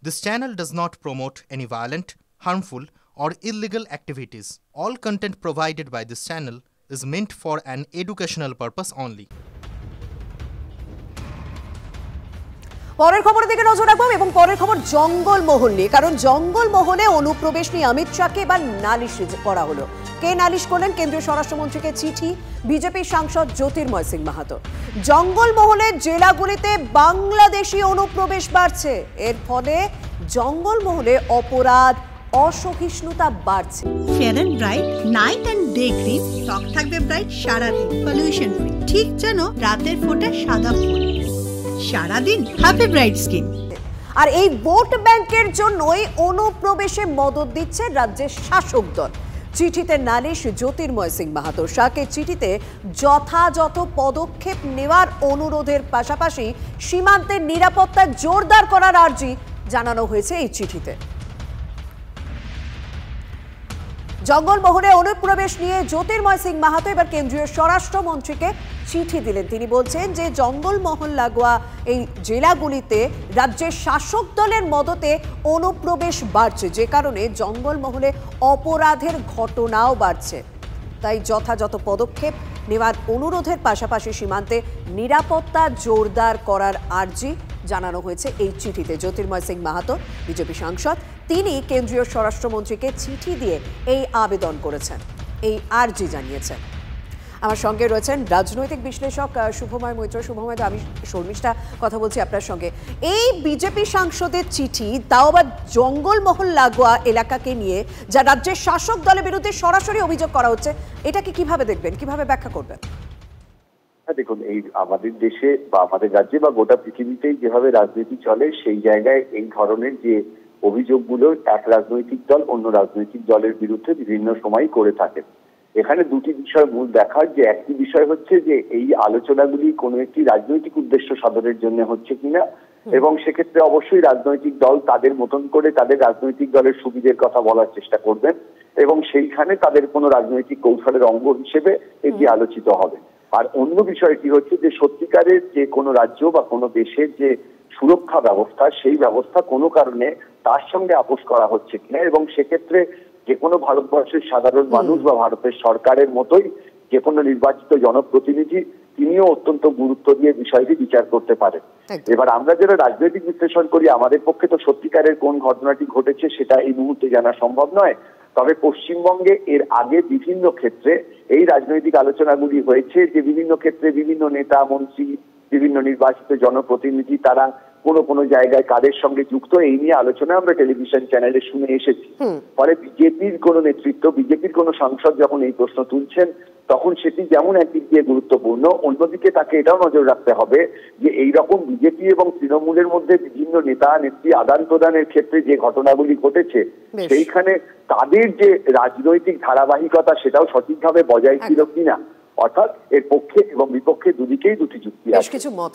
This channel does not promote any violent, harmful, or illegal activities. All content provided by this channel is meant for an educational purpose only. পরের খবরের দিকে নজর রাখবো এবং পরের খবর জঙ্গলমহল নিয়ে, কারণ জঙ্গলমহলে অনুপ্রবেশ নিয়ে অমিত শাহকে এবার নালিশ করা হলো। কে নালিশ করলেন? কেন্দ্রীয় স্বরাষ্ট্রমন্ত্রীকে চিঠি বিজেপি সাংসদ জ্যোতির্ময় সিং মাহাতো। জঙ্গলমহলের জেলাগুলিতে বাংলাদেশি অনুপ্রবেশ বাড়ছে, এর ফলে জঙ্গলমহলে অপরাধ অসহিষ্ণুতা বাড়ছে। Fair and bright night and day cream ত্বক থাকবে ব্রাইট সারাদিন, পলিউশন ফ্রি, ঠিক যেন রাতের ফোঁটা সাদা ফুল। সারাদিন হ্যাপি ব্রাইট স্কিন। আর এই ভোট ব্যাংকের জন্যই অনুপ্রবেশে মদত দিচ্ছে রাজ্যের শাসক দল। চিঠিতে নালিশ জ্যোতির্ময় সিং মাহাতো। শাকের চিঠিতে যথাযথ পদক্ষেপ নেওয়ার অনুরোধের পাশাপাশি সীমান্তের নিরাপত্তা জোরদার করার আর্জি জানানো হয়েছে এই চিঠিতে। জঙ্গলমহলে অনুপ্রবেশ নিয়ে জ্যোতির্ময় সিং মাহাতো এবার কেন্দ্রীয় স্বরাষ্ট্রমন্ত্রীকে চিঠি দিলেন। তিনি বলছেন যে জঙ্গলমহল লাগোয়া এই জেলাগুলিতে রাজ্যের শাসক দলের মদতে অনুপ্রবেশ বাড়ছে, যে কারণে জঙ্গলমহলে অপরাধের ঘটনাও বাড়ছে। তাই যথাযথ পদক্ষেপ নেওয়ার অনুরোধের পাশাপাশি সীমান্তে নিরাপত্তা জোরদার করার আর্জি জানানো হয়েছে এই চিঠিতে। জ্যোতির্ময় সিং মাহাতো বিজেপি সাংসদ, তিনি কেন্দ্রীয় স্বরাষ্ট্রমন্ত্রীকে চিঠি দিয়ে এই আবেদন করেছেন, এই আর্জি জানিয়েছেন। আমার সঙ্গে রয়েছেন রাজনৈতিক বিশ্লেষক শুভময় মৈত্র। শুভময়, আমি শর্মিষ্ঠা কথা বলছি আপনার সঙ্গে। এই বিজেপি সাংসদের চিঠি, তাও আবার জঙ্গলমহল লাগোয়া এলাকাকে নিয়ে, যা রাজ্যের শাসক দলের বিরুদ্ধে সরাসরি অভিযোগ করা হচ্ছে, এটাকে কিভাবে দেখবেন, কিভাবে ব্যাখ্যা করবেন? দেখুন, এই আমাদের দেশে বা আমাদের রাজ্যে বা গোটা পৃথিবীতেই যেভাবে রাজনীতি চলে, সেই জায়গায় এই ধরনের যে অভিযোগগুলো এক রাজনৈতিক দল অন্য রাজনৈতিক দলের বিরুদ্ধে বিভিন্ন সময় করে থাকে। এখানে দুটি বিষয় মূল দেখার, যে একটি বিষয় হচ্ছে যে এই আলোচনাগুলি কোনো একটি রাজনৈতিক উদ্দেশ্য সাধনের জন্য হচ্ছে কিনা, এবং সেক্ষেত্রে অবশ্যই রাজনৈতিক দল তাদের মতন করে তাদের রাজনৈতিক দলের সুবিধের কথা বলার চেষ্টা করবেন এবং সেইখানে তাদের কোনো রাজনৈতিক কৌশলের অঙ্গ হিসেবে এটি আলোচিত হবে। আর অন্য বিষয়টি হচ্ছে যে সত্যিকারের যে কোনো রাজ্য বা কোনো দেশের যে সুরক্ষা ব্যবস্থা, সেই ব্যবস্থা কোনো কারণে তার সঙ্গে আপোষ করা হচ্ছে কিনা, এবং সেক্ষেত্রে যে কোনো ভারতবর্ষের সাধারণ মানুষ বা ভারতের সরকারের মতোই যে কোনো নির্বাচিত জনপ্রতিনিধি তিনিও অত্যন্ত গুরুত্ব দিয়ে বিষয়টি বিচার করতে পারেন। এবার আমরা যারা রাজনৈতিক বিশ্লেষণ করি, আমাদের পক্ষে তো সত্যিকারের কোন ঘটনাটি ঘটেছে সেটা এই মুহূর্তে জানা সম্ভব নয়। তবে পশ্চিমবঙ্গে এর আগে বিভিন্ন ক্ষেত্রে এই রাজনৈতিক আলোচনাগুলি হয়েছে, যে বিভিন্ন ক্ষেত্রে বিভিন্ন নেতা মন্ত্রী, বিভিন্ন নির্বাচিত জনপ্রতিনিধি তারা কোনো কোনো জায়গায় কাদের সঙ্গে যুক্ত, এই নিয়ে আলোচনা আমরা টেলিভিশন চ্যানেলে শুনে এসেছি। ফলে বিজেপির কোনো নেতৃত্ব, বিজেপির কোনো সাংসদ যখন এই প্রশ্ন তুলছেন, তখন সেটি যেমন একদিক দিয়ে গুরুত্বপূর্ণ, অন্যদিকে তাকে এটাও নজর রাখতে হবে যে এই রকম বিজেপি এবং তৃণমূলের মধ্যে বিভিন্ন নেতা নেত্রী আদান প্রদানের ক্ষেত্রে যে ঘটনাগুলি ঘটেছে, সেইখানে তাদের যে রাজনৈতিক ধারাবাহিকতা সেটাও সঠিকভাবে বজায় ছিল কিনা। অর্থাৎ এর পক্ষে এবং বিপক্ষে দুদিকেই দুটি যুক্তি আছে। কিছু মত